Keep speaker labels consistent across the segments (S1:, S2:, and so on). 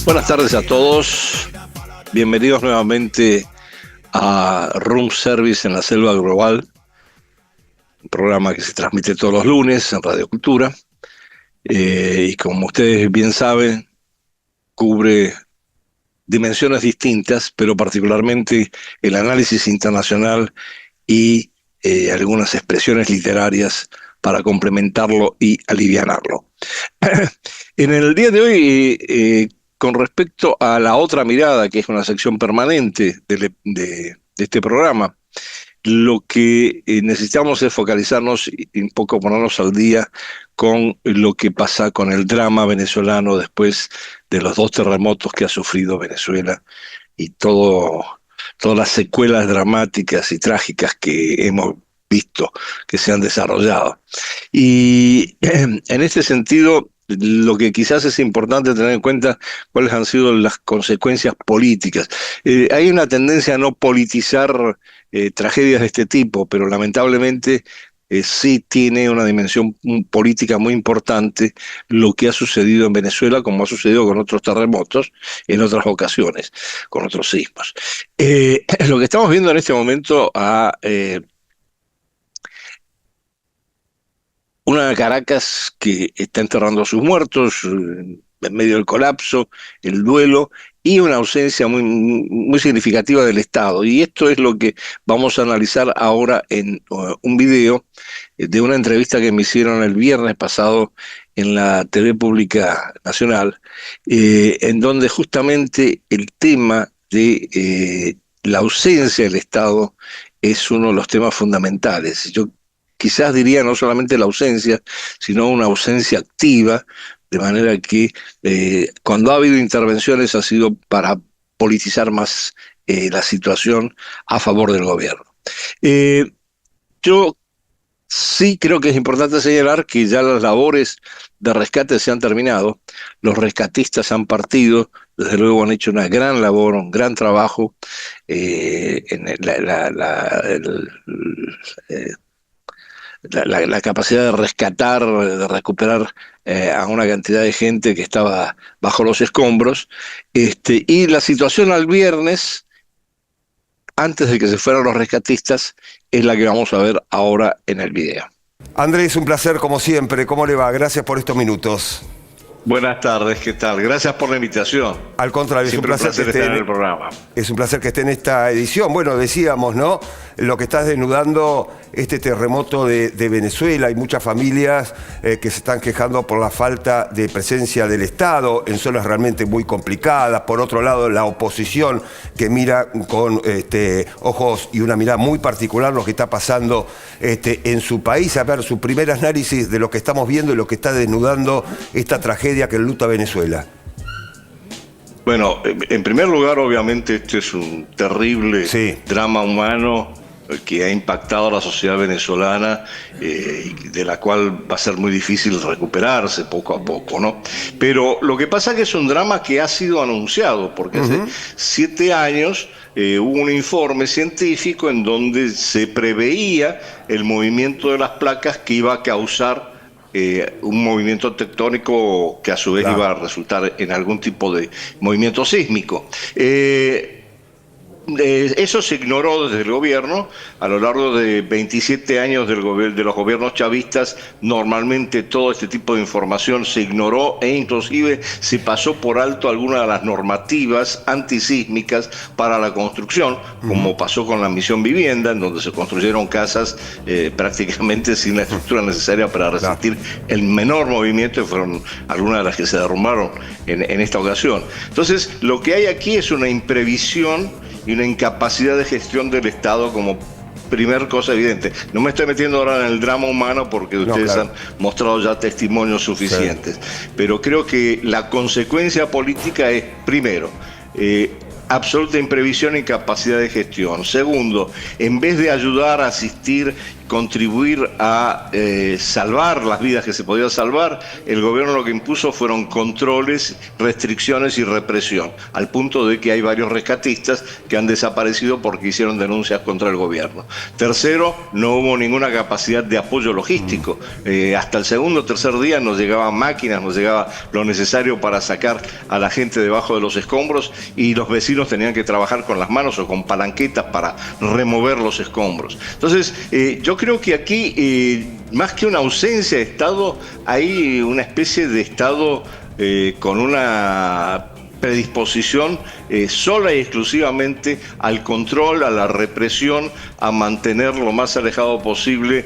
S1: Buenas tardes a todos. Bienvenidos nuevamente a Room Service en la Selva Global, un programa que se transmite todos los lunes en Radio Cultura. Y como ustedes bien saben, cubre dimensiones distintas, pero particularmente el análisis internacional y algunas expresiones literarias para complementarlo y alivianarlo. En el día de hoy, con respecto a la otra mirada, que es una sección permanente de este programa, lo que necesitamos es focalizarnos y un poco ponernos al día con lo que pasa con el drama venezolano después de los 2 terremotos que ha sufrido Venezuela y todas las secuelas dramáticas y trágicas que hemos visto que se han desarrollado. Y en este sentido, lo que quizás es importante tener en cuenta cuáles han sido las consecuencias políticas. Hay una tendencia a no politizar tragedias de este tipo, pero lamentablemente sí tiene una dimensión política muy importante lo que ha sucedido en Venezuela, como ha sucedido con otros terremotos en otras ocasiones, con otros sismos. Lo que estamos viendo en este momento una Caracas que está enterrando a sus muertos en medio del colapso, el duelo y una ausencia muy significativa del Estado. Y esto es lo que vamos a analizar ahora en un video de una entrevista que me hicieron el viernes pasado en la TV Pública Nacional, en donde justamente el tema de la ausencia del Estado es uno de los temas fundamentales. Yo quizás diría no solamente la ausencia, sino una ausencia activa, de manera que cuando ha habido intervenciones ha sido para politizar más la situación a favor del gobierno. Yo sí creo que es importante señalar que ya las labores de rescate se han terminado, los rescatistas han partido, desde luego han hecho una gran labor, un gran trabajo en la capacidad de rescatar, de recuperar a una cantidad de gente que estaba bajo los escombros, y la situación al viernes, antes de que se fueran los rescatistas, es la que vamos a ver ahora en el video.
S2: Andrés, un placer como siempre. ¿Cómo le va? Gracias por estos minutos.
S1: Buenas tardes, ¿qué tal? Gracias por la invitación.
S2: Al contrario,
S1: siempre
S2: es un placer que esté
S1: estar en el programa.
S2: Es un placer que esté en esta edición. Bueno, decíamos, ¿no? Lo que estás desnudando, este terremoto de Venezuela. Hay muchas familias que se están quejando por la falta de presencia del Estado en zonas realmente muy complicadas. Por otro lado, la oposición que mira con ojos y una mirada muy particular lo que está pasando en su país. A ver, su primer análisis de lo que estamos viendo y lo que está desnudando esta tragedia que enluta a Venezuela.
S1: Bueno, en primer lugar, obviamente, este es un terrible drama humano que ha impactado a la sociedad venezolana y de la cual va a ser muy difícil recuperarse poco a poco, ¿no? Pero lo que pasa es que es un drama que ha sido anunciado, porque hace 7 años hubo un informe científico en donde se preveía el movimiento de las placas que iba a causar un movimiento tectónico que a su vez iba a resultar en algún tipo de movimiento sísmico. Eso se ignoró desde el gobierno a lo largo de 27 años de los gobiernos chavistas. Normalmente todo este tipo de información se ignoró e inclusive se pasó por alto algunas de las normativas antisísmicas para la construcción, como pasó con la Misión Vivienda, en donde se construyeron casas prácticamente sin la estructura necesaria para resistir el menor movimiento, y fueron algunas de las que se derrumbaron en esta ocasión. Entonces, lo que hay aquí es una imprevisión y una incapacidad de gestión del Estado como primer cosa evidente. No me estoy metiendo ahora en el drama humano porque ustedes han mostrado ya testimonios suficientes, pero creo que la consecuencia política es, primero, absoluta imprevisión e incapacidad de gestión. Segundo, en vez de ayudar, asistir contribuir a salvar las vidas que se podían salvar, el gobierno lo que impuso fueron controles, restricciones y represión, al punto de que hay varios rescatistas que han desaparecido porque hicieron denuncias contra el gobierno. Tercero, no hubo ninguna capacidad de apoyo logístico. Hasta el segundo o tercer día nos llegaban máquinas, nos llegaba lo necesario para sacar a la gente debajo de los escombros, y los vecinos tenían que trabajar con las manos o con palanquetas para remover los escombros. Entonces, yo creo que aquí, más que una ausencia de Estado, hay una especie de Estado con una predisposición sola y exclusivamente al control, a la represión, a mantener lo más alejado posible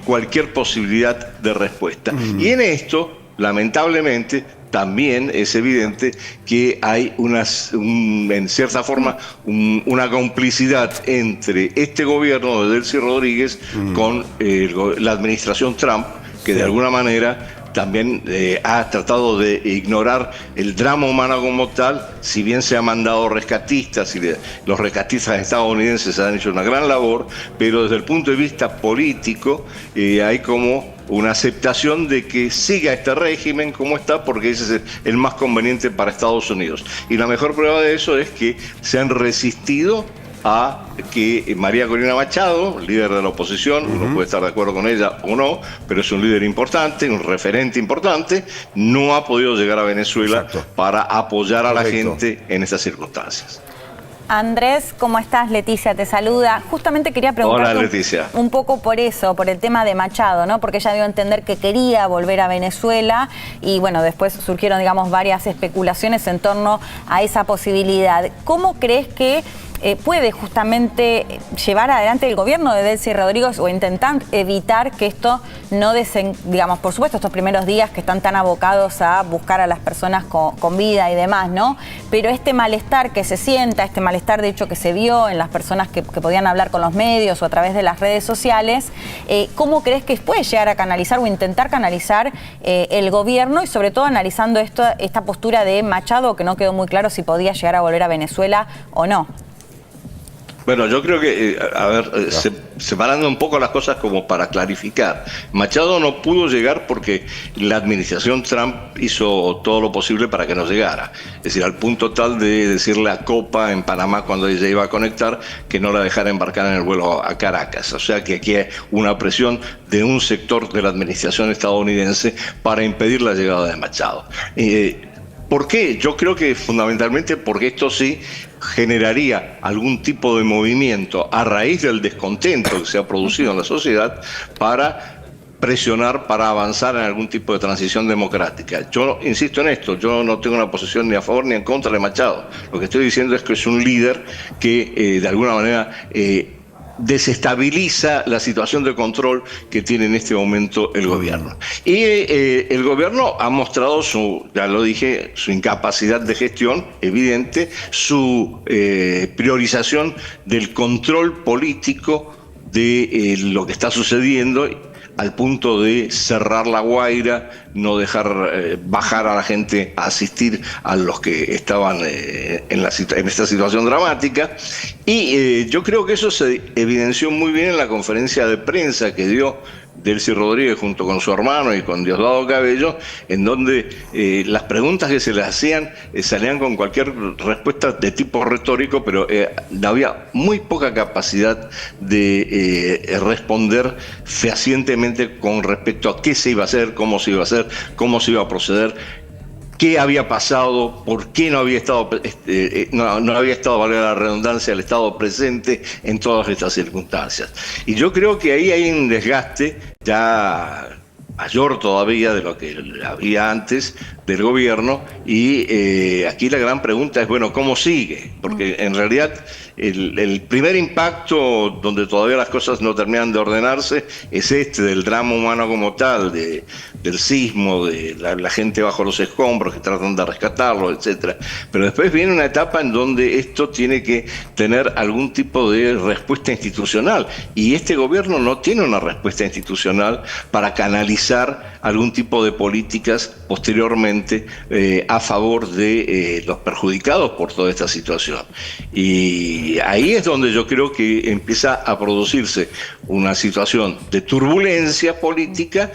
S1: cualquier posibilidad de respuesta. Y en esto, lamentablemente, también es evidente que hay en cierta forma una complicidad entre este gobierno de Delcy Rodríguez con la administración Trump, que de alguna manera también ha tratado de ignorar el drama humano como tal, si bien se han mandado rescatistas y los rescatistas estadounidenses han hecho una gran labor, pero desde el punto de vista político hay como una aceptación de que siga este régimen como está, porque ese es el más conveniente para Estados Unidos. Y la mejor prueba de eso es que se han resistido a que María Corina Machado, líder de la oposición, uno puede estar de acuerdo con ella o no, pero es un líder importante, un referente importante, no ha podido llegar a Venezuela para apoyar a la gente en estas circunstancias.
S3: Andrés, ¿cómo estás? Leticia te saluda. Justamente quería preguntarte un poco por eso, por el tema de Machado, ¿no? Porque ella dio a entender que quería volver a Venezuela y bueno, después surgieron, digamos, varias especulaciones en torno a esa posibilidad. ¿Cómo crees que puede justamente llevar adelante el gobierno de Delcy Rodríguez o intentar evitar que esto no digamos, por supuesto, estos primeros días que están tan abocados a buscar a las personas con vida y demás, ¿no? Pero este malestar que se sienta, este malestar de hecho que se vio en las personas que podían hablar con los medios o a través de las redes sociales, ¿cómo crees que puede llegar a canalizar o intentar canalizar el gobierno y sobre todo analizando esta postura de Machado, que no quedó muy claro si podía llegar a volver a Venezuela o no?
S1: Bueno, yo creo que, separando un poco las cosas como para clarificar, Machado no pudo llegar porque la administración Trump hizo todo lo posible para que no llegara. Es decir, al punto tal de decirle a Copa en Panamá cuando ella iba a conectar que no la dejara embarcar en el vuelo a Caracas. O sea que aquí hay una presión de un sector de la administración estadounidense para impedir la llegada de Machado. ¿Por qué? Yo creo que fundamentalmente porque esto sí generaría algún tipo de movimiento a raíz del descontento que se ha producido en la sociedad para presionar, para avanzar en algún tipo de transición democrática. Yo insisto en esto, yo no tengo una posición ni a favor ni en contra de Machado. Lo que estoy diciendo es que es un líder que de alguna manera desestabiliza la situación de control que tiene en este momento el gobierno. Y el gobierno ha mostrado ya lo dije, su incapacidad de gestión evidente, su priorización del control político de lo que está sucediendo, al punto de cerrar La Guaira, no dejar bajar a la gente a asistir a los que estaban en esta situación dramática. Y yo creo que eso se evidenció muy bien en la conferencia de prensa que dio Delcy Rodríguez junto con su hermano y con Diosdado Cabello, en donde las preguntas que se le hacían salían con cualquier respuesta de tipo retórico, pero había muy poca capacidad de responder fehacientemente con respecto a qué se iba a hacer, cómo se iba a hacer, cómo se iba a proceder, qué había pasado, por qué no había estado, valga la redundancia, el Estado presente en todas estas circunstancias. Y yo creo que ahí hay un desgaste ya mayor todavía de lo que había antes del gobierno, y aquí la gran pregunta es, bueno, ¿cómo sigue? Porque en realidad el primer impacto donde todavía las cosas no terminan de ordenarse es del drama humano como tal, del sismo, de la gente bajo los escombros que tratan de rescatarlo, etcétera. Pero después viene una etapa en donde esto tiene que tener algún tipo de respuesta institucional, y este gobierno no tiene una respuesta institucional para canalizar algún tipo de políticas posteriormente a favor de los perjudicados por toda esta situación. Y Y ahí es donde yo creo que empieza a producirse una situación de turbulencia política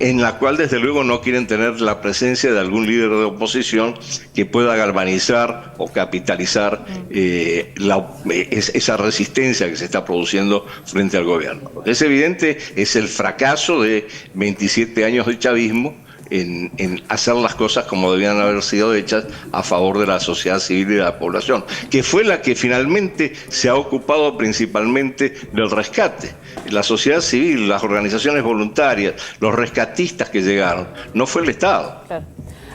S1: en la cual desde luego no quieren tener la presencia de algún líder de oposición que pueda galvanizar o capitalizar esa resistencia que se está produciendo frente al gobierno. Lo que es evidente es el fracaso de 27 años de chavismo en hacer las cosas como debían haber sido hechas a favor de la sociedad civil y de la población, que fue la que finalmente se ha ocupado principalmente del rescate. La sociedad civil, las organizaciones voluntarias, los rescatistas que llegaron, no fue el Estado.
S3: Claro.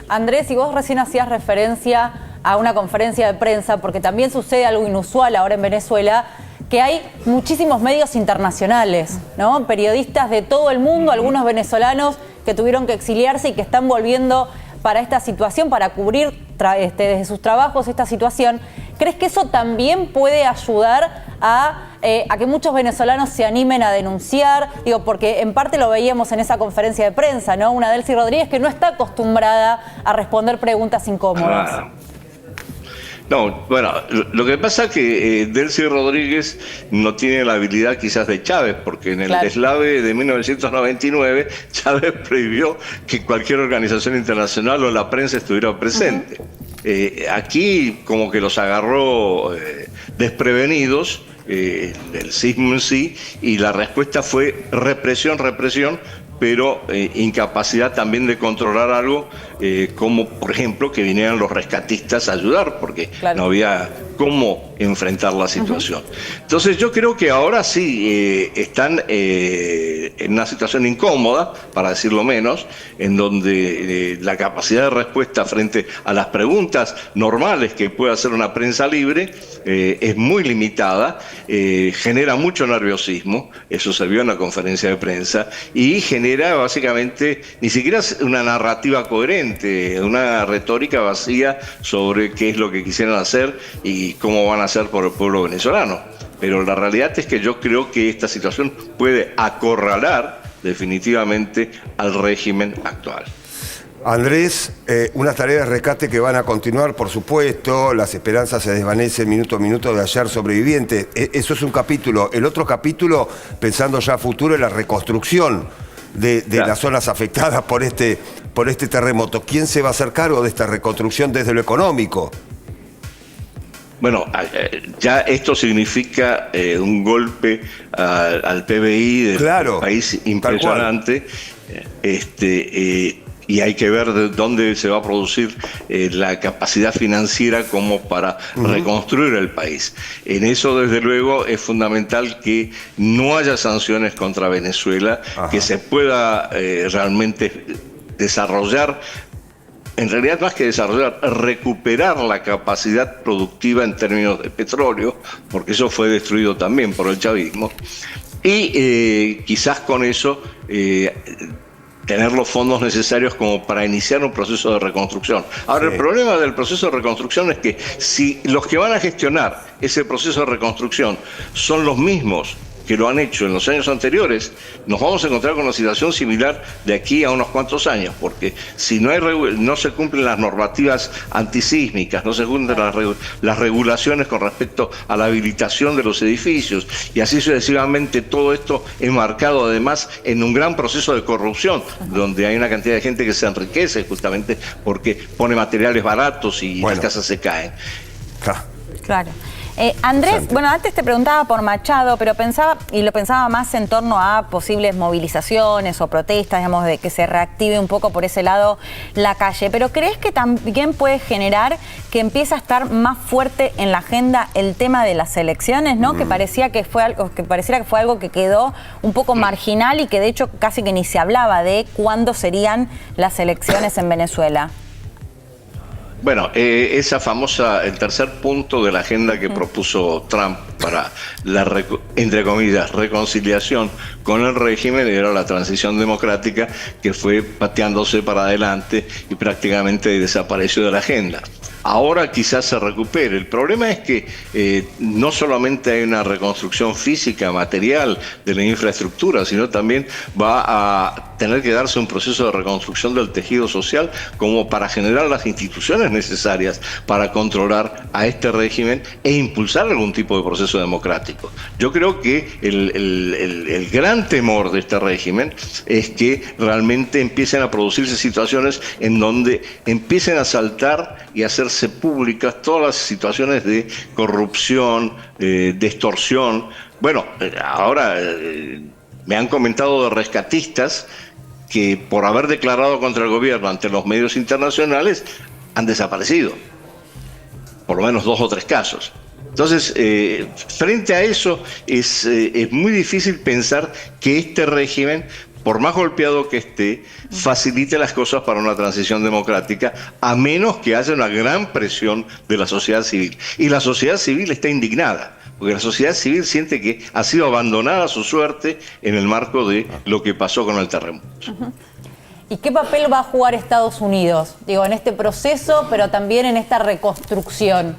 S3: Andrés, y vos recién hacías referencia a una conferencia de prensa, porque también sucede algo inusual ahora en Venezuela, que hay muchísimos medios internacionales, ¿no? Periodistas de todo el mundo, algunos venezolanos que tuvieron que exiliarse y que están volviendo para esta situación, para cubrir desde sus trabajos esta situación. ¿Crees que eso también puede ayudar a que muchos venezolanos se animen a denunciar? Digo, porque en parte lo veíamos en esa conferencia de prensa, ¿no? Una Delcy Rodríguez que no está acostumbrada a responder preguntas incómodas.
S1: No, bueno, lo que pasa es que Delcy Rodríguez no tiene la habilidad quizás de Chávez, porque en el deslave de 1999 Chávez prohibió que cualquier organización internacional o la prensa estuviera presente. Aquí como que los agarró desprevenidos el sismo en sí, y la respuesta fue represión, pero incapacidad también de controlar algo, como por ejemplo que vinieran los rescatistas a ayudar, porque no había cómo enfrentar la situación. Entonces yo creo que ahora sí están en una situación incómoda, para decirlo menos, en donde la capacidad de respuesta frente a las preguntas normales que puede hacer una prensa libre es muy limitada, genera mucho nerviosismo, eso se vio en la conferencia de prensa, y genera básicamente ni siquiera una narrativa coherente, una retórica vacía sobre qué es lo que quisieran hacer y cómo van a hacer por el pueblo venezolano. Pero la realidad es que yo creo que esta situación puede acorralar definitivamente al régimen actual.
S2: Andrés, unas tareas de rescate que van a continuar, por supuesto. Las esperanzas se desvanecen minuto a minuto de hallar sobrevivientes. Eso es un capítulo. El otro capítulo, pensando ya a futuro, es la reconstrucción de las zonas afectadas por este terremoto. ¿Quién se va a hacer cargo de esta reconstrucción desde lo económico?
S1: Bueno, ya esto significa un golpe al PBI del país impresionante, y hay que ver de dónde se va a producir la capacidad financiera como para reconstruir el país. En eso, desde luego, es fundamental que no haya sanciones contra Venezuela, que se pueda realmente desarrollar. En realidad, más que desarrollar, recuperar la capacidad productiva en términos de petróleo, porque eso fue destruido también por el chavismo, y quizás con eso tener los fondos necesarios como para iniciar un proceso de reconstrucción. Ahora, el problema del proceso de reconstrucción es que si los que van a gestionar ese proceso de reconstrucción son los mismos que lo han hecho en los años anteriores, nos vamos a encontrar con una situación similar de aquí a unos cuantos años, porque si no se cumplen las normativas antisísmicas, no se cumplen las regulaciones con respecto a la habilitación de los edificios, y así sucesivamente, todo esto enmarcado además en un gran proceso de corrupción, donde hay una cantidad de gente que se enriquece justamente porque pone materiales baratos y las casas se caen.
S3: Claro. Andrés, bueno, antes te preguntaba por Machado, pero lo pensaba más en torno a posibles movilizaciones o protestas, digamos, de que se reactive un poco por ese lado la calle. Pero ¿crees que también puede generar que empiece a estar más fuerte en la agenda el tema de las elecciones, ¿no? Que pareciera que fue algo que quedó un poco marginal y que de hecho casi que ni se hablaba de cuándo serían las elecciones en Venezuela.
S1: Bueno, esa famosa, el tercer punto de la agenda que propuso Trump para la, entre comillas, reconciliación con el régimen era la transición democrática, que fue pateándose para adelante y prácticamente desapareció de la agenda. ahora quizás se recupere. El problema es que no solamente hay una reconstrucción física, material de la infraestructura, sino también va a tener que darse un proceso de reconstrucción del tejido social como para generar las instituciones necesarias para controlar a este régimen e impulsar algún tipo de proceso democrático. Yo creo que el gran temor de este régimen es que realmente empiecen a producirse situaciones en donde empiecen a saltar y hacerse públicas todas las situaciones de corrupción, de extorsión. Bueno, ahora me han comentado de rescatistas que por haber declarado contra el gobierno ante los medios internacionales han desaparecido, por lo menos 2 o 3 casos. Entonces, frente a eso es muy difícil pensar que este régimen, por más golpeado que esté, facilite las cosas para una transición democrática, a menos que haya una gran presión de la sociedad civil. Y la sociedad civil está indignada, porque la sociedad civil siente que ha sido abandonada a su suerte en el marco de lo que pasó con el terremoto.
S3: ¿Y qué papel va a jugar Estados Unidos? Digo, en este proceso, pero también en esta reconstrucción.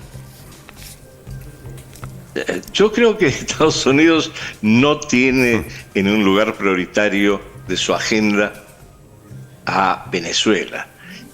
S1: Yo creo que Estados Unidos no tiene en un lugar prioritario de su agenda a Venezuela.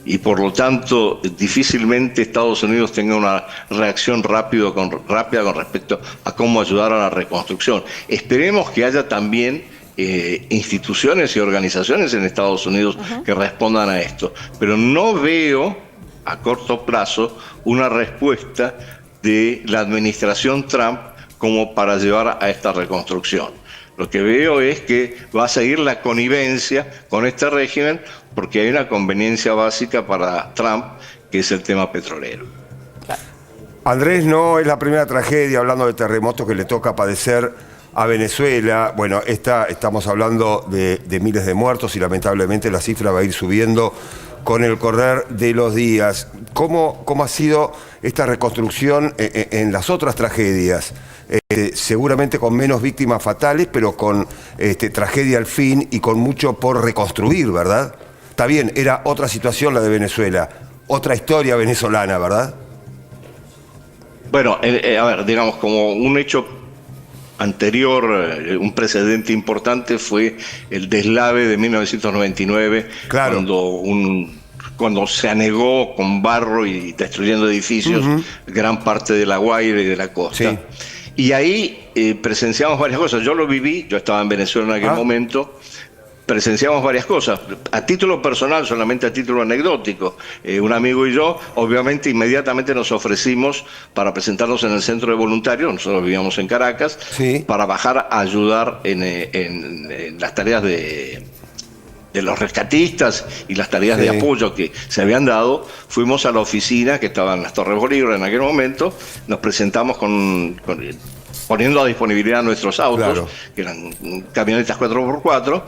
S1: Y por lo tanto, difícilmente Estados Unidos tenga una reacción rápida con respecto a cómo ayudar a la reconstrucción. Esperemos que haya también instituciones y organizaciones en Estados Unidos que respondan a esto. Pero no veo a corto plazo una respuesta de la administración Trump como para llevar a esta reconstrucción. Lo que veo es que va a seguir la connivencia con este régimen porque hay una conveniencia básica para Trump, que es el tema petrolero.
S2: Andrés, no es la primera tragedia, hablando de terremotos, que le toca padecer a Venezuela. Bueno, estamos hablando de miles de muertos y lamentablemente la cifra va a ir subiendo con el correr de los días. ¿Cómo ha sido esta reconstrucción en las otras tragedias? Seguramente con menos víctimas fatales, pero con tragedia al fin y con mucho por reconstruir, ¿verdad? Está bien, era otra situación la de Venezuela, otra historia venezolana, ¿verdad?
S1: Bueno, a ver, digamos, como un hecho anterior, un precedente importante fue el deslave de 1999,
S2: claro,
S1: cuando se anegó con barro y destruyendo edificios gran parte de La Guaira y de la costa. Sí. Y ahí presenciamos varias cosas. Yo lo viví, yo estaba en Venezuela en aquel momento. Presenciamos varias cosas, a título personal, solamente a título anecdótico. Un amigo y yo, obviamente, inmediatamente nos ofrecimos para presentarnos en el centro de voluntarios, nosotros vivíamos en Caracas, sí, para bajar a ayudar en las tareas de los rescatistas y las tareas de apoyo que se habían dado. Fuimos a la oficina que estaba en las Torres Bolívar en aquel momento, nos presentamos poniendo a disponibilidad nuestros autos, claro, que eran camionetas 4x4,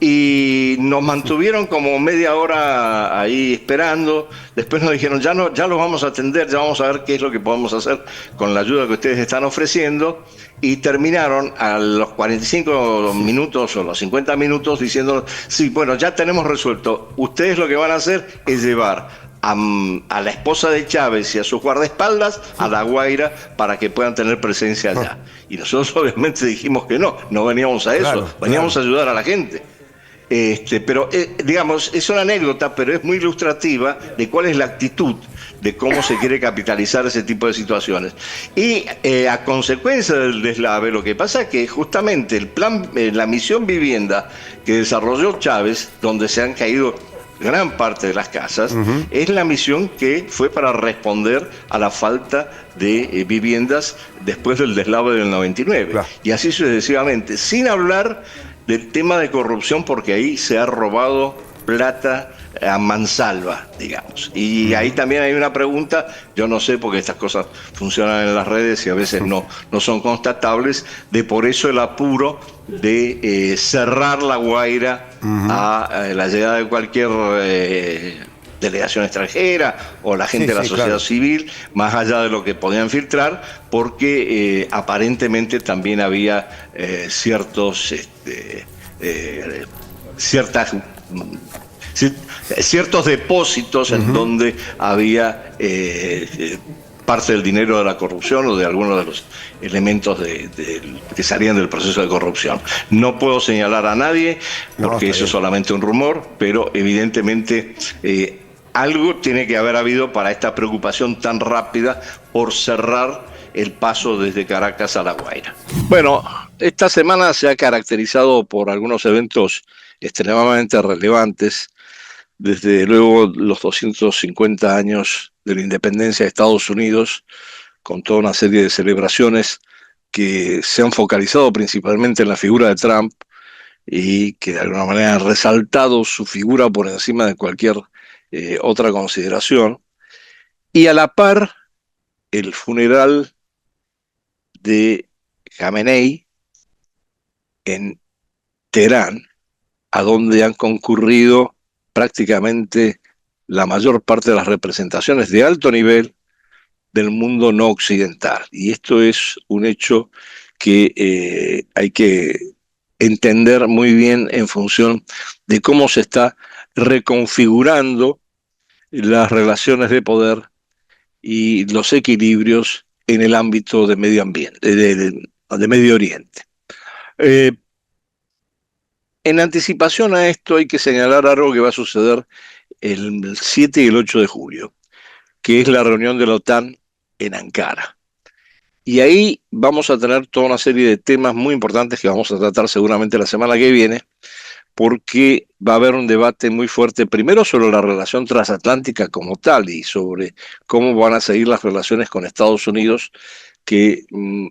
S1: y nos mantuvieron como media hora ahí esperando. Después nos dijeron, ya los vamos a atender, ya vamos a ver qué es lo que podemos hacer con la ayuda que ustedes están ofreciendo. Y terminaron a los 45 minutos o los 50 minutos diciendo, sí, bueno, ya tenemos resuelto, ustedes lo que van a hacer es llevar a la esposa de Chávez y a sus guardaespaldas a La Guaira para que puedan tener presencia allá. Y nosotros obviamente dijimos que no veníamos a eso, claro, veníamos a ayudar a la gente. Pero digamos, es una anécdota, pero es muy ilustrativa de cuál es la actitud de cómo se quiere capitalizar ese tipo de situaciones. Y a consecuencia del deslave, lo que pasa es que justamente el plan, la misión vivienda que desarrolló Chávez, donde se han caído gran parte de las casas, es la misión que fue para responder a la falta de viviendas después del deslave del 99. Claro. Y así sucesivamente, sin hablar del tema de corrupción, porque ahí se ha robado plata a mansalva, digamos. Y ahí también hay una pregunta, yo no sé, porque estas cosas funcionan en las redes y a veces no son constatables, de por eso el apuro de cerrar La Guaira a la llegada de cualquier delegación extranjera o la gente de la sociedad civil, más allá de lo que podían filtrar, porque aparentemente también había ciertas ciertos depósitos en donde había parte del dinero de la corrupción o de algunos de los elementos que salían del proceso de corrupción. No puedo señalar a nadie porque eso es solamente un rumor, pero evidentemente algo tiene que haber habido para esta preocupación tan rápida por cerrar el paso desde Caracas a La Guaira. Bueno, esta semana se ha caracterizado por algunos eventos extremadamente relevantes. Desde luego los 250 años de la independencia de Estados Unidos, con toda una serie de celebraciones que se han focalizado principalmente en la figura de Trump y que de alguna manera han resaltado su figura por encima de cualquier otra consideración. Y a la par, el funeral de Jamenei en Teherán, a donde han concurrido prácticamente la mayor parte de las representaciones de alto nivel del mundo no occidental. Y esto es un hecho que hay que entender muy bien en función de cómo se está reconfigurando las relaciones de poder y los equilibrios en el ámbito de medio ambiente, de Medio Oriente. En anticipación a esto hay que señalar algo que va a suceder el 7 y el 8 de julio, que es la reunión de la OTAN en Ankara. Y ahí vamos a tener toda una serie de temas muy importantes que vamos a tratar seguramente la semana que viene, porque va a haber un debate muy fuerte, primero sobre la relación transatlántica como tal y sobre cómo van a seguir las relaciones con Estados Unidos, que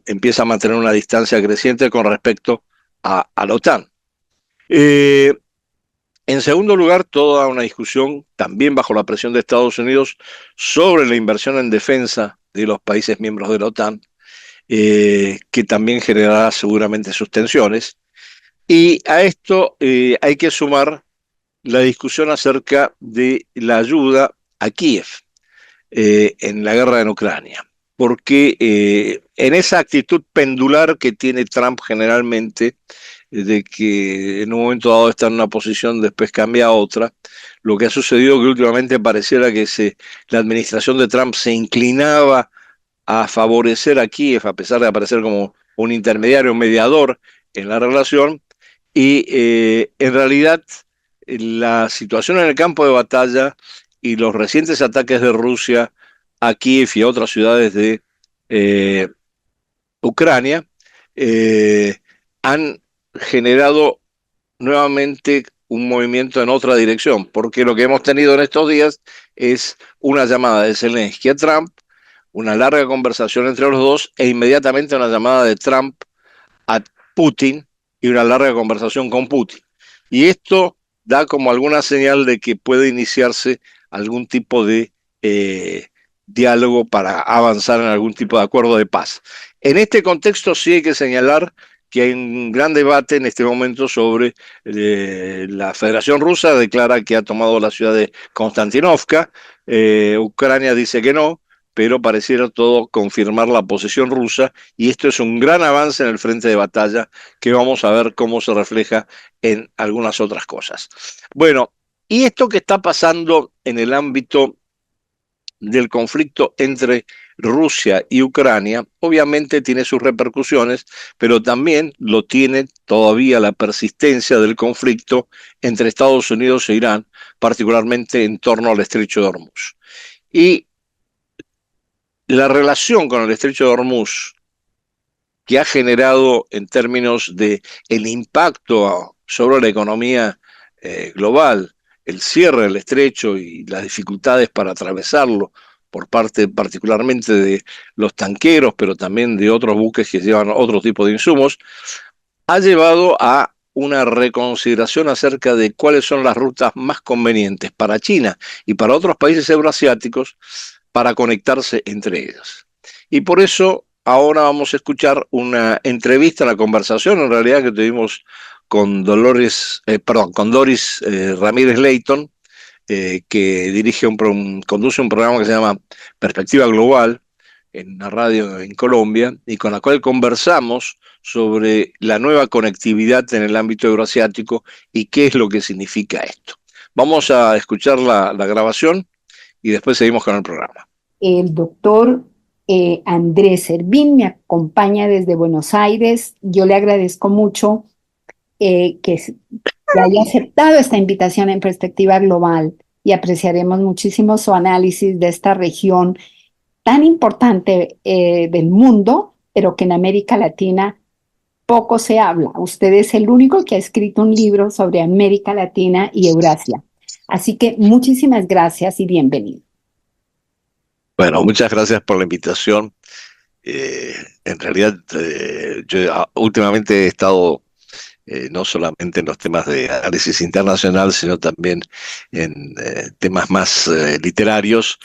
S1: empieza a mantener una distancia creciente con respecto a la OTAN. En segundo lugar, toda una discusión, también bajo la presión de Estados Unidos, sobre la inversión en defensa de los países miembros de la OTAN, que también generará seguramente sus tensiones. Y a esto hay que sumar la discusión acerca de la ayuda a Kiev en la guerra en Ucrania. Porque en esa actitud pendular que tiene Trump generalmente, de que en un momento dado está en una posición, después cambia a otra, lo que ha sucedido es que últimamente pareciera que la administración de Trump se inclinaba a favorecer a Kiev, a pesar de aparecer como un intermediario, un mediador en la relación, y en realidad la situación en el campo de batalla y los recientes ataques de Rusia a Kiev y a otras ciudades de Ucrania han generado nuevamente un movimiento en otra dirección, porque lo que hemos tenido en estos días es una llamada de Zelensky a Trump, una larga conversación entre los dos e inmediatamente una llamada de Trump a Putin y una larga conversación con Putin. Y esto da como alguna señal de que puede iniciarse algún tipo de diálogo para avanzar en algún tipo de acuerdo de paz. En este contexto sí hay que señalar que hay un gran debate en este momento sobre la Federación Rusa declara que ha tomado la ciudad de Konstantinovka, Ucrania dice que no, pero pareciera todo confirmar la posesión rusa, y esto es un gran avance en el frente de batalla que vamos a ver cómo se refleja en algunas otras cosas. Bueno, y esto que está pasando en el ámbito del conflicto entre Rusia y Ucrania, obviamente tiene sus repercusiones, pero también lo tiene todavía la persistencia del conflicto entre Estados Unidos e Irán, particularmente en torno al estrecho de Hormuz. Y la relación con el estrecho de Hormuz, que ha generado en términos de el impacto sobre la economía global, el cierre del estrecho y las dificultades para atravesarlo por parte particularmente de los tanqueros, pero también de otros buques que llevan otro tipo de insumos, ha llevado a una reconsideración acerca de cuáles son las rutas más convenientes para China y para otros países euroasiáticos para conectarse entre ellas. Y por eso ahora vamos a escuchar una entrevista, una conversación en realidad que tuvimos con Doris Ramírez Leighton, que conduce un programa que se llama Perspectiva Global en una radio en Colombia, y con la cual conversamos sobre la nueva conectividad en el ámbito euroasiático y qué es lo que significa esto. Vamos a escuchar la grabación y después seguimos con el programa.
S4: El doctor Andrés Servín me acompaña desde Buenos Aires. Yo le agradezco mucho que haya aceptado esta invitación en Perspectiva Global y apreciaremos muchísimo su análisis de esta región tan importante del mundo, pero que en América Latina poco se habla. Usted es el único que ha escrito un libro sobre América Latina y Eurasia. Así que muchísimas gracias y bienvenido.
S1: Bueno, muchas gracias por la invitación. En realidad, yo últimamente he estado no solamente en los temas de análisis internacional, sino también en temas más literarios,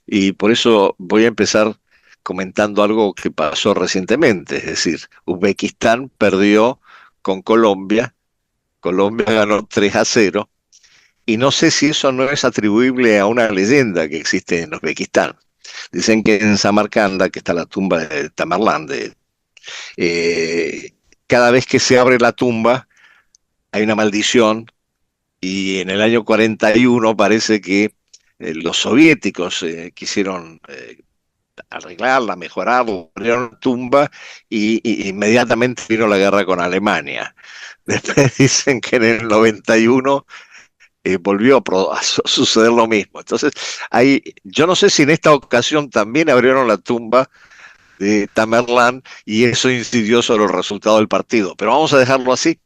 S1: y por eso voy a empezar comentando algo que pasó recientemente, es decir, Uzbekistán perdió con Colombia, Colombia ganó 3-0, y no sé si eso no es atribuible a una leyenda que existe en Uzbekistán. Dicen que en Samarcanda, que está la tumba de Tamerlán, cada vez que se abre la tumba hay una maldición, y en el año 41 parece que los soviéticos quisieron arreglarla, mejorarla, abrieron la tumba y inmediatamente vino la guerra con Alemania. Después dicen que en el 91 volvió a suceder lo mismo. Entonces, yo no sé si en esta ocasión también abrieron la tumba de Tamerlán y eso incidió sobre el resultado del partido. Pero vamos a dejarlo así.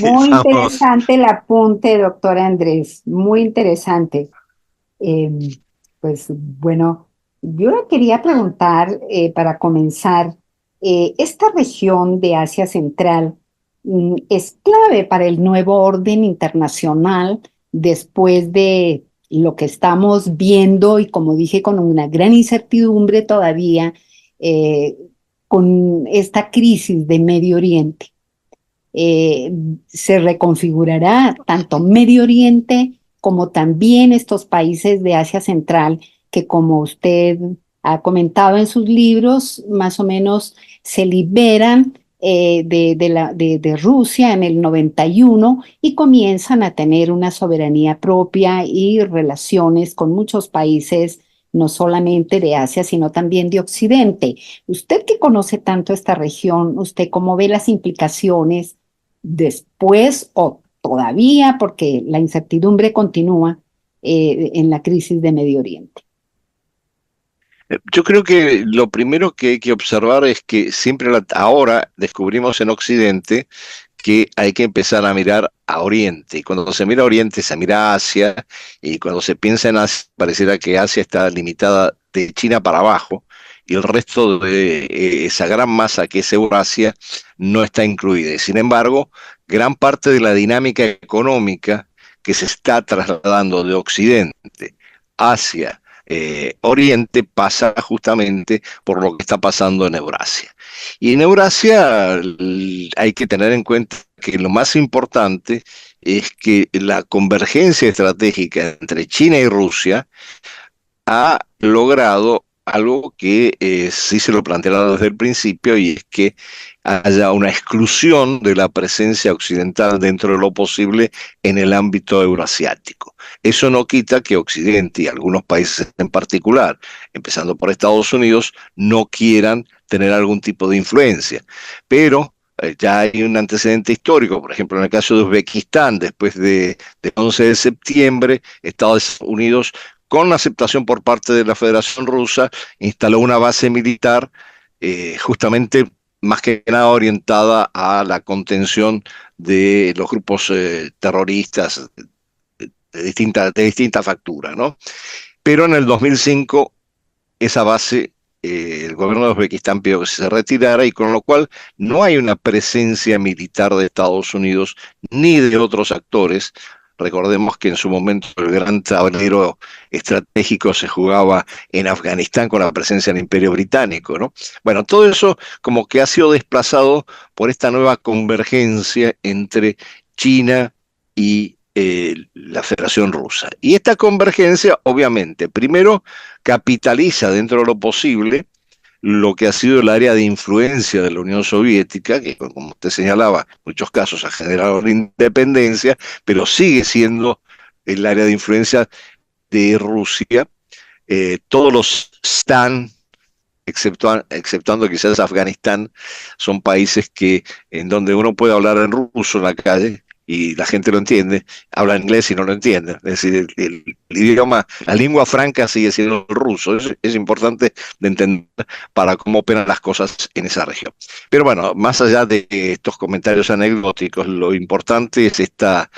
S4: Muy interesante el apunte, doctor Andrés, muy interesante. Pues bueno, yo le quería preguntar, para comenzar, esta región de Asia Central es clave para el nuevo orden internacional después de lo que estamos viendo y, como dije, con una gran incertidumbre todavía, con esta crisis de Medio Oriente. Se reconfigurará tanto Medio Oriente como también estos países de Asia Central que, como usted ha comentado en sus libros, más o menos se liberan de Rusia en el 91 y comienzan a tener una soberanía propia y relaciones con muchos países, no solamente de Asia, sino también de Occidente. Usted que conoce tanto esta región, ¿usted cómo ve las implicaciones después o todavía, porque la incertidumbre continúa, en la crisis de Medio Oriente?
S1: Yo creo que lo primero que hay que observar es que siempre ahora descubrimos en Occidente que hay que empezar a mirar a Oriente. Y cuando se mira a Oriente, se mira a Asia, y cuando se piensa en Asia, pareciera que Asia está limitada de China para abajo, y el resto de esa gran masa que es Eurasia no está incluida. Y sin embargo, gran parte de la dinámica económica que se está trasladando de Occidente hacia Oriente pasa justamente por lo que está pasando en Eurasia. Y en Eurasia hay que tener en cuenta que lo más importante es que la convergencia estratégica entre China y Rusia ha logrado algo que sí se lo plantearon desde el principio, y es que haya una exclusión de la presencia occidental dentro de lo posible en el ámbito eurasiático. Eso no quita que Occidente y algunos países en particular, empezando por Estados Unidos, no quieran tener algún tipo de influencia, pero ya hay un antecedente histórico. Por ejemplo, en el caso de Uzbekistán, después del 11 de septiembre, Estados Unidos, con la aceptación por parte de la Federación Rusa, instaló una base militar justamente más que nada orientada a la contención de los grupos terroristas de distinta factura, ¿no? Pero en el 2005 esa base, el gobierno de Uzbekistán pidió que se retirara, y con lo cual no hay una presencia militar de Estados Unidos ni de otros actores. Recordemos que en su momento el gran tablero estratégico se jugaba en Afganistán con la presencia del Imperio Británico, ¿no? Bueno, todo eso como que ha sido desplazado por esta nueva convergencia entre China y la Federación Rusa. Y esta convergencia, obviamente, primero capitaliza dentro de lo posible lo que ha sido el área de influencia de la Unión Soviética, que como usted señalaba, en muchos casos ha generado la independencia, pero sigue siendo el área de influencia de Rusia. Todos los stan, exceptuando quizás Afganistán, son países en donde uno puede hablar en ruso en la calle y la gente lo entiende, habla inglés y no lo entiende. Es decir, el idioma, la lengua franca sigue siendo el ruso. Es importante de entender para cómo operan las cosas en esa región. Pero bueno, más allá de estos comentarios anecdóticos, lo importante es esta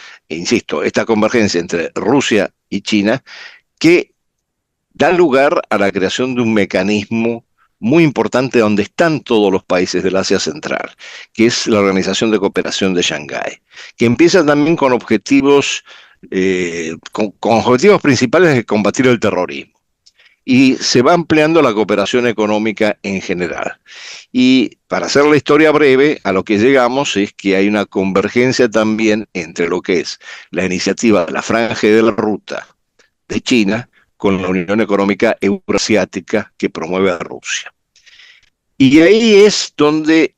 S1: convergencia entre Rusia y China, que da lugar a la creación de un mecanismo muy importante donde están todos los países del Asia Central, que es la Organización de Cooperación de Shanghái, que empieza también con objetivos, con objetivos principales de combatir el terrorismo. Y se va ampliando la cooperación económica en general. Y para hacer la historia breve, a lo que llegamos es que hay una convergencia también entre lo que es la iniciativa de la Franja de la Ruta de China con la Unión Económica Euroasiática que promueve a Rusia. Y ahí es donde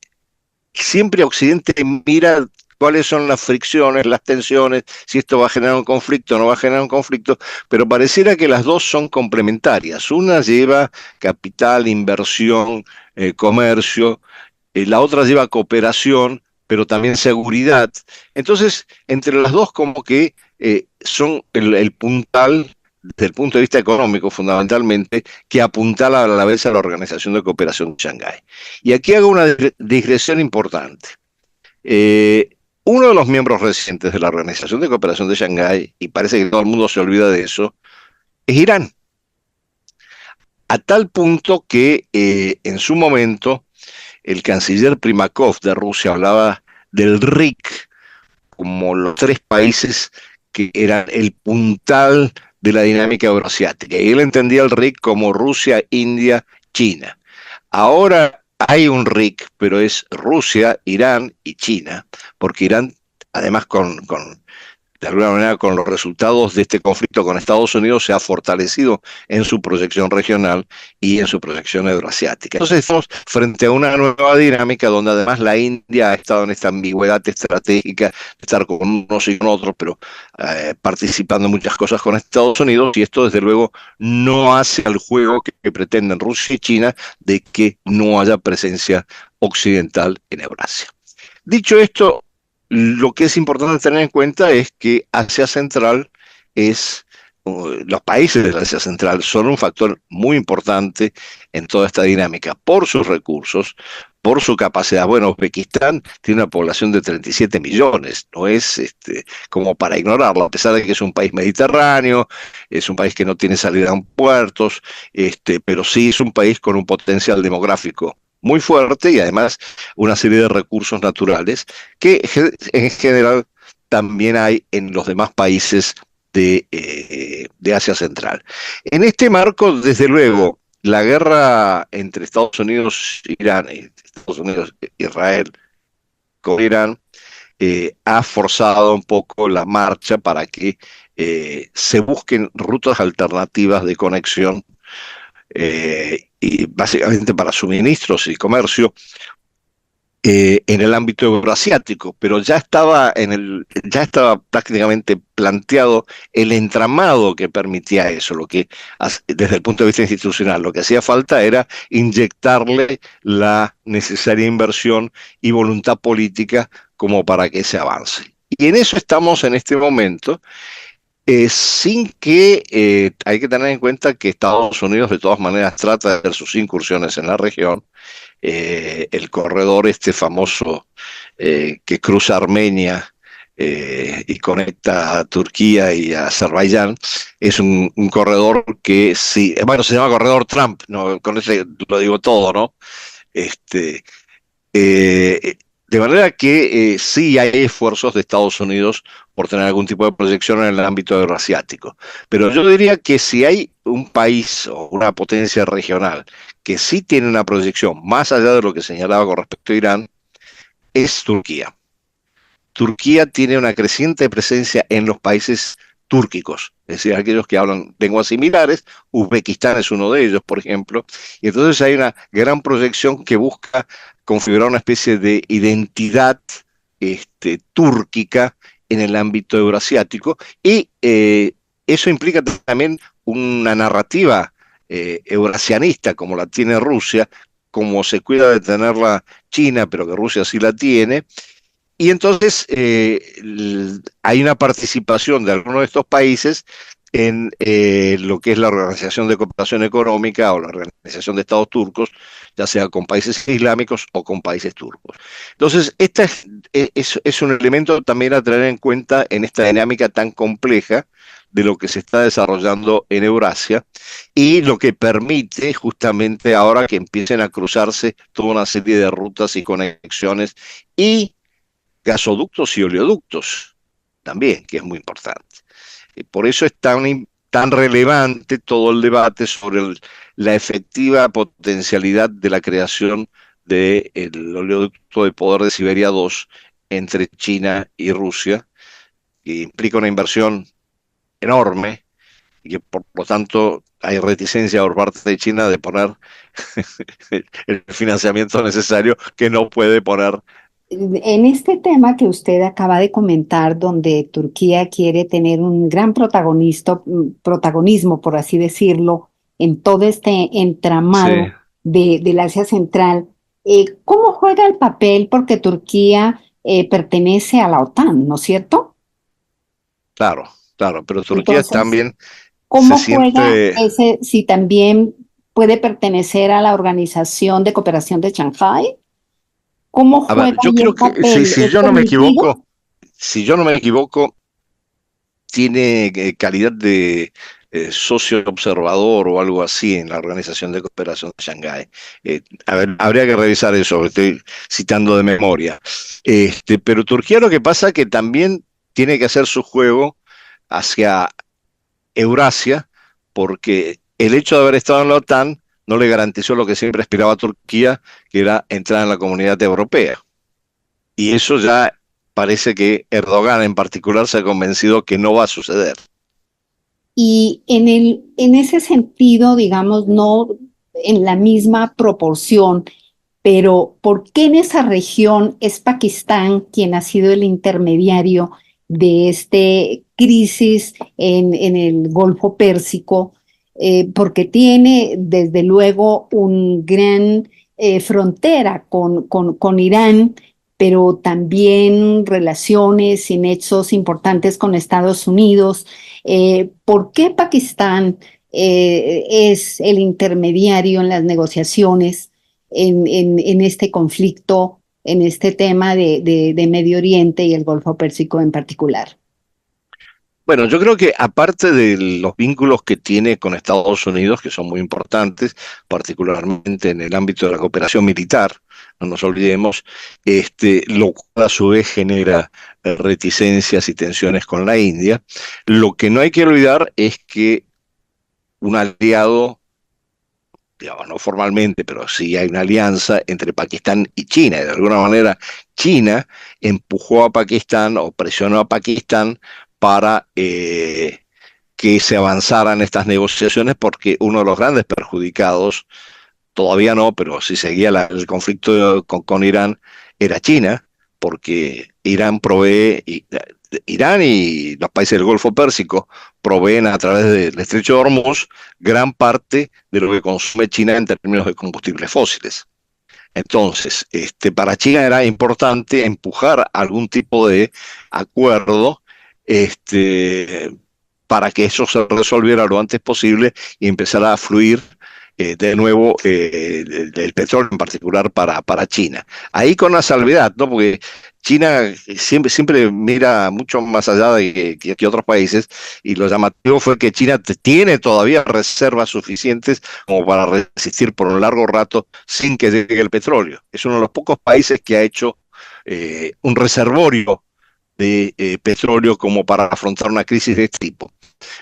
S1: siempre Occidente mira cuáles son las fricciones, las tensiones, si esto va a generar un conflicto o no va a generar un conflicto, pero pareciera que las dos son complementarias. Una lleva capital, inversión, comercio, la otra lleva cooperación, pero también seguridad. Entonces, entre las dos como que son el puntal, desde el punto de vista económico fundamentalmente, que apuntala a la vez a la Organización de Cooperación de Shanghái. Y aquí hago una digresión importante. Uno de los miembros recientes de la Organización de Cooperación de Shanghái, y parece que todo el mundo se olvida de eso, es Irán. A tal punto que en su momento el canciller Primakov de Rusia hablaba del RIC como los tres países que eran el puntal de la dinámica euroasiática. Y él entendía el RIC como Rusia, India, China. Ahora hay un RIC, pero es Rusia, Irán y China, porque Irán, además de alguna manera con los resultados de este conflicto con Estados Unidos, se ha fortalecido en su proyección regional y en su proyección euroasiática. Entonces estamos frente a una nueva dinámica donde además la India ha estado en esta ambigüedad estratégica de estar con unos y con otros, pero participando en muchas cosas con Estados Unidos, y esto desde luego no hace al juego que pretenden Rusia y China de que no haya presencia occidental en Eurasia. Dicho esto, lo que es importante tener en cuenta es que Asia Central los países de Asia Central son un factor muy importante en toda esta dinámica por sus recursos, por su capacidad. Bueno, Uzbekistán tiene una población de 37 millones, no es como para ignorarlo, a pesar de que es un país mediterráneo, es un país que no tiene salida a puertos, pero sí es un país con un potencial demográfico muy fuerte y además una serie de recursos naturales que en general también hay en los demás países de Asia Central. En este marco, desde luego, la guerra entre Estados Unidos e Irán, Estados Unidos e Israel con Irán, ha forzado un poco la marcha para que se busquen rutas alternativas de conexión y básicamente para suministros y comercio en el ámbito euroasiático, pero ya estaba prácticamente planteado el entramado que permitía eso, lo que desde el punto de vista institucional lo que hacía falta era inyectarle la necesaria inversión y voluntad política como para que se avance. Y en eso estamos en este momento. Sin que hay que tener en cuenta que Estados Unidos de todas maneras trata de hacer sus incursiones en la región. El corredor famoso que cruza Armenia y conecta a Turquía y a Azerbaiyán es un corredor que sí, bueno, se llama corredor Trump, ¿no? Con ese lo digo todo, ¿no? De manera que sí hay esfuerzos de Estados Unidos por tener algún tipo de proyección en el ámbito euroasiático. Pero yo diría que si hay un país o una potencia regional que sí tiene una proyección más allá de lo que señalaba con respecto a Irán, es Turquía. Turquía tiene una creciente presencia en los países túrquicos, es decir, aquellos que hablan lenguas similares. Uzbekistán es uno de ellos, por ejemplo, y entonces hay una gran proyección que busca configurar una especie de identidad túrquica en el ámbito euroasiático, y eso implica también una narrativa eurasianista, como la tiene Rusia, como se cuida de tenerla China, pero que Rusia sí la tiene. Y entonces hay una participación de algunos de estos países en lo que es la Organización de Cooperación Económica o la Organización de Estados Turcos, ya sea con países islámicos o con países turcos. Entonces, este es un elemento también a tener en cuenta en esta dinámica tan compleja de lo que se está desarrollando en Eurasia, y lo que permite justamente ahora que empiecen a cruzarse toda una serie de rutas y conexiones y gasoductos y oleoductos también, que es muy importante. Por eso es tan relevante todo el debate sobre la efectiva potencialidad de la creación del oleoducto de poder de Siberia 2 entre China y Rusia, que implica una inversión enorme y que por lo tanto hay reticencia por parte de China de poner el financiamiento necesario que no puede poner.
S4: En este tema que usted acaba de comentar, donde Turquía quiere tener un gran protagonismo, por así decirlo, en todo este entramado
S1: Sí.
S4: del Asia Central, ¿cómo juega el papel? Porque Turquía pertenece a la OTAN, ¿no es cierto?
S1: Claro, claro, pero Turquía
S4: Entonces,
S1: también se
S4: ¿cómo juega
S1: siente.
S4: ese, si también puede pertenecer a la Organización de Cooperación de Shanghái? ¿Cómo
S1: A ver,
S4: juega
S1: yo
S4: ahí
S1: creo
S4: el
S1: que
S4: papel? ¿Es permitido?
S1: si yo no me equivoco, tiene calidad de socio observador o algo así en la Organización de Cooperación de Shanghái. A ver, habría que revisar eso, estoy citando de memoria. Pero Turquía lo que pasa es que también tiene que hacer su juego hacia Eurasia, porque el hecho de haber estado en la OTAN no le garantizó lo que siempre aspiraba a Turquía, que era entrar en la comunidad europea. Y eso ya parece que Erdogan en particular se ha convencido que no va a suceder.
S4: Y en ese sentido, digamos, no en la misma proporción, pero ¿por qué en esa región es Pakistán quien ha sido el intermediario de este crisis en el Golfo Pérsico? Porque tiene desde luego un gran frontera con Irán, pero también relaciones y nexos importantes con Estados Unidos. ¿Por qué Pakistán es el intermediario en las negociaciones en este conflicto, en este tema de Medio Oriente y el Golfo Pérsico en particular?
S1: Bueno, yo creo que aparte de los vínculos que tiene con Estados Unidos, que son muy importantes, particularmente en el ámbito de la cooperación militar, no nos olvidemos, lo cual a su vez genera reticencias y tensiones con la India. Lo que no hay que olvidar es que un aliado, digamos, no formalmente, pero sí hay una alianza entre Pakistán y China, y de alguna manera China empujó a Pakistán o presionó a Pakistán para que se avanzaran estas negociaciones, porque uno de los grandes perjudicados, todavía no, pero si seguía el conflicto con Irán, era China, porque Irán y los países del Golfo Pérsico proveen a través del Estrecho de Hormuz gran parte de lo que consume China en términos de combustibles fósiles. Entonces, para China era importante empujar algún tipo de acuerdo para que eso se resolviera lo antes posible y empezara a fluir de nuevo el petróleo en particular para China. Ahí con la salvedad, ¿no? Porque China siempre mira mucho más allá que otros países, y lo llamativo fue que China tiene todavía reservas suficientes como para resistir por un largo rato sin que llegue el petróleo. Es uno de los pocos países que ha hecho un reservorio de petróleo como para afrontar una crisis de este tipo.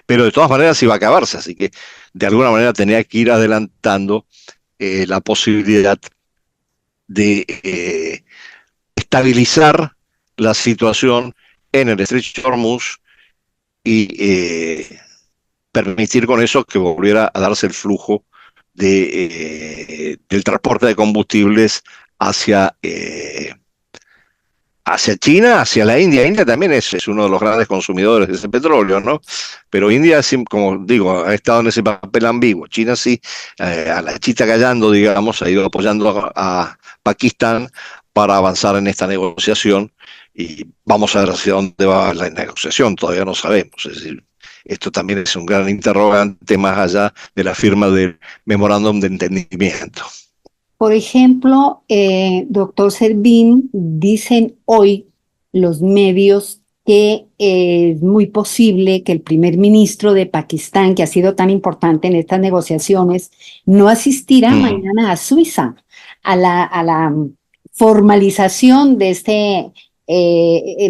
S1: Pero de todas maneras iba a acabarse, así que de alguna manera tenía que ir adelantando la posibilidad de estabilizar la situación en el Estrecho de Hormuz y permitir con eso que volviera a darse el flujo del transporte de combustibles hacia, hacia China, hacia la India. India también es uno de los grandes consumidores de ese petróleo, ¿no? Pero India, como digo, ha estado en ese papel ambiguo. China sí, a la chita callando, digamos, ha ido apoyando a Pakistán para avanzar en esta negociación, y vamos a ver hacia dónde va la negociación, todavía no sabemos. Es decir, esto también es un gran interrogante más allá de la firma del memorándum de entendimiento.
S4: Por ejemplo, doctor Servín, dicen hoy los medios que es muy posible que el primer ministro de Pakistán, que ha sido tan importante en estas negociaciones, no asistirá mañana a Suiza a la formalización de este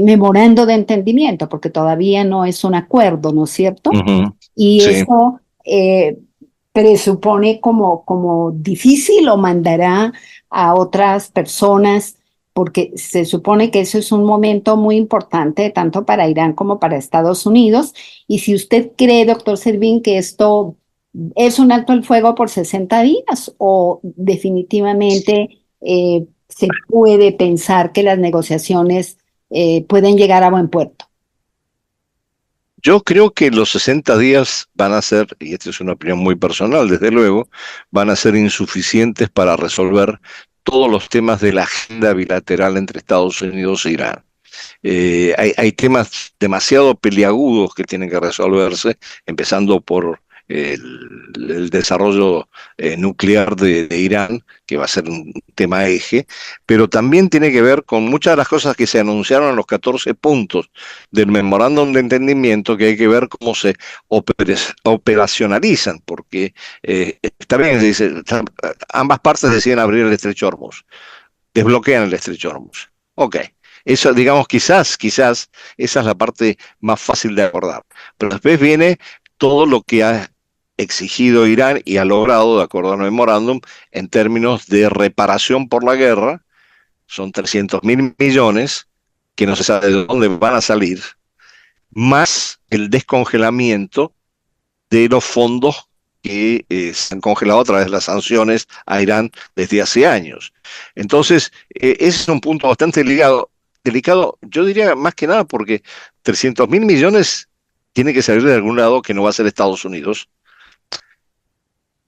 S4: memorando de entendimiento, porque todavía no es un acuerdo, ¿no es cierto? Y sí, eso presupone como difícil, o mandará a otras personas, porque se supone que eso es un momento muy importante tanto para Irán como para Estados Unidos. Y si usted cree, doctor Servín, que esto es un alto el fuego por 60 días, o definitivamente se puede pensar que las negociaciones pueden llegar a buen puerto.
S1: Yo creo que los 60 días van a ser, y esta es una opinión muy personal, desde luego, van a ser insuficientes para resolver todos los temas de la agenda bilateral entre Estados Unidos e Irán. Hay temas demasiado peliagudos que tienen que resolverse, empezando por el desarrollo nuclear de Irán, que va a ser un tema eje, pero también tiene que ver con muchas de las cosas que se anunciaron en los 14 puntos del memorándum de entendimiento, que hay que ver cómo se operacionalizan, porque está bien, dice, ambas partes deciden abrir el estrecho Hormuz, desbloquean el estrecho Hormuz. Ok. Eso, digamos, quizás esa es la parte más fácil de acordar. Pero después viene todo lo que ha exigido Irán y ha logrado, de acuerdo al memorándum, en términos de reparación por la guerra. Son 300.000 millones que no se sabe de dónde van a salir, más el descongelamiento de los fondos que se han congelado a través de las sanciones a Irán desde hace años. Entonces, ese es un punto bastante delicado, yo diría más que nada porque 300.000 millones tiene que salir de algún lado que no va a ser Estados Unidos,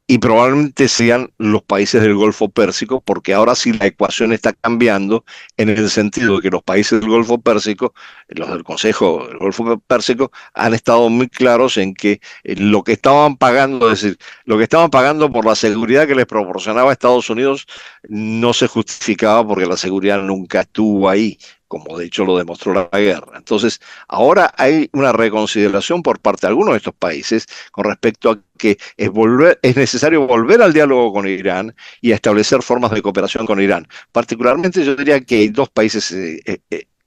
S1: y probablemente sean los países del Golfo Pérsico, porque ahora sí la ecuación está cambiando en el sentido de que los países del Golfo Pérsico, los del Consejo del Golfo Pérsico, han estado muy claros en que lo que estaban pagando, es decir, lo que estaban pagando por la seguridad que les proporcionaba Estados Unidos, no se justificaba porque la seguridad nunca estuvo ahí, como de hecho lo demostró la guerra. Entonces, ahora hay una reconsideración por parte de algunos de estos países con respecto a que es necesario volver al diálogo con Irán y a establecer formas de cooperación con Irán. Particularmente yo diría que hay dos países,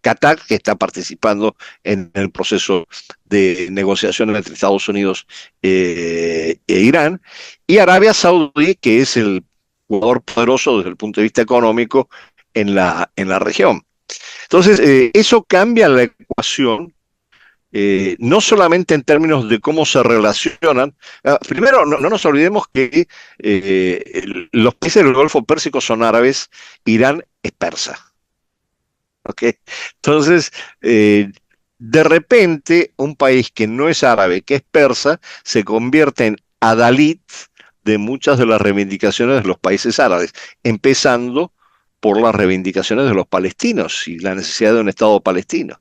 S1: Qatar, que está participando en el proceso de negociación entre Estados Unidos e Irán, y Arabia Saudí, que es el jugador poderoso desde el punto de vista económico en la región. Entonces, eso cambia la ecuación, no solamente en términos de cómo se relacionan. Primero, no nos olvidemos que los países del Golfo Pérsico son árabes, Irán es persa. ¿Okay? Entonces, de repente, un país que no es árabe, que es persa, se convierte en adalid de muchas de las reivindicaciones de los países árabes, empezando por las reivindicaciones de los palestinos y la necesidad de un Estado palestino.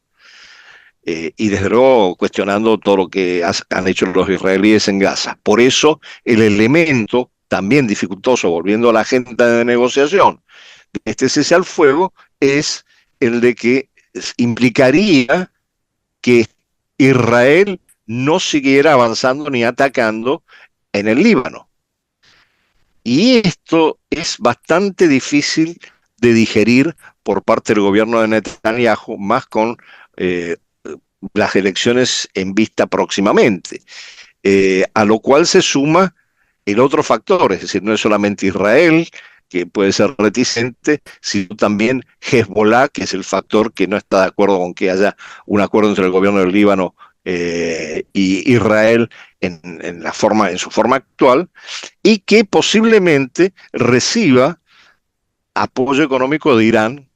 S1: Y desde luego cuestionando todo lo que han hecho los israelíes en Gaza. Por eso el elemento también dificultoso, volviendo a la agenda de negociación de este cese al fuego, es el de que implicaría que Israel no siguiera avanzando ni atacando en el Líbano. Y esto es bastante difícil de digerir por parte del gobierno de Netanyahu, más con las elecciones en vista próximamente, a lo cual se suma el otro factor, es decir, no es solamente Israel, que puede ser reticente, sino también Hezbollah, que es el factor que no está de acuerdo con que haya un acuerdo entre el gobierno del Líbano y Israel en su forma actual, y que posiblemente reciba apoyo económico de Irán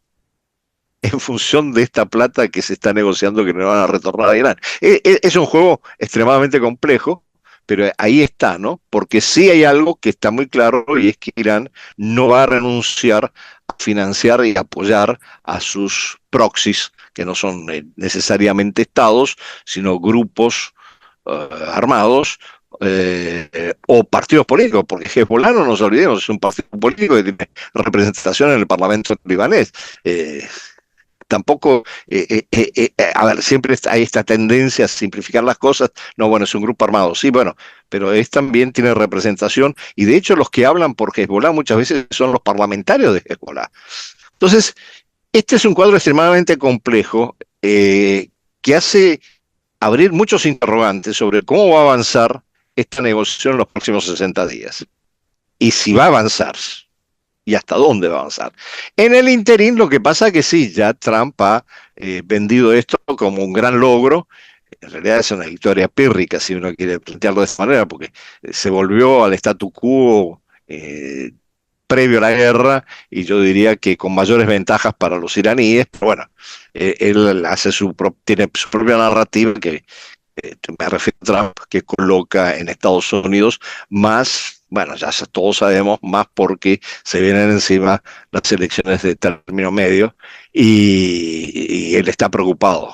S1: en función de esta plata que se está negociando que no van a retornar a Irán. Es un juego extremadamente complejo, pero ahí está, ¿no? Porque sí hay algo que está muy claro, y es que Irán no va a renunciar a financiar y apoyar a sus proxies, que no son necesariamente estados, sino grupos armados, o partidos políticos, porque Hezbollah, no nos olvidemos, es un partido político que tiene representación en el Parlamento libanés. Tampoco, a ver, siempre hay esta tendencia a simplificar las cosas. No, bueno, es un grupo armado, sí, bueno, pero también tiene representación, y de hecho los que hablan por Hezbollah muchas veces son los parlamentarios de Hezbollah. Entonces, este es un cuadro extremadamente complejo, que hace abrir muchos interrogantes sobre cómo va a avanzar esta negociación en los próximos 60 días. Y si va a avanzar, y hasta dónde va a avanzar. En el interín, lo que pasa es que sí, ya Trump ha vendido esto como un gran logro. En realidad es una victoria pírrica, si uno quiere plantearlo de esta manera, porque se volvió al statu quo previo a la guerra, y yo diría que con mayores ventajas para los iraníes. Pero bueno, él tiene su propia narrativa, que me refiero a Trump, que coloca en Estados Unidos más, bueno, ya todos sabemos, más porque se vienen encima las elecciones de término medio, y él está preocupado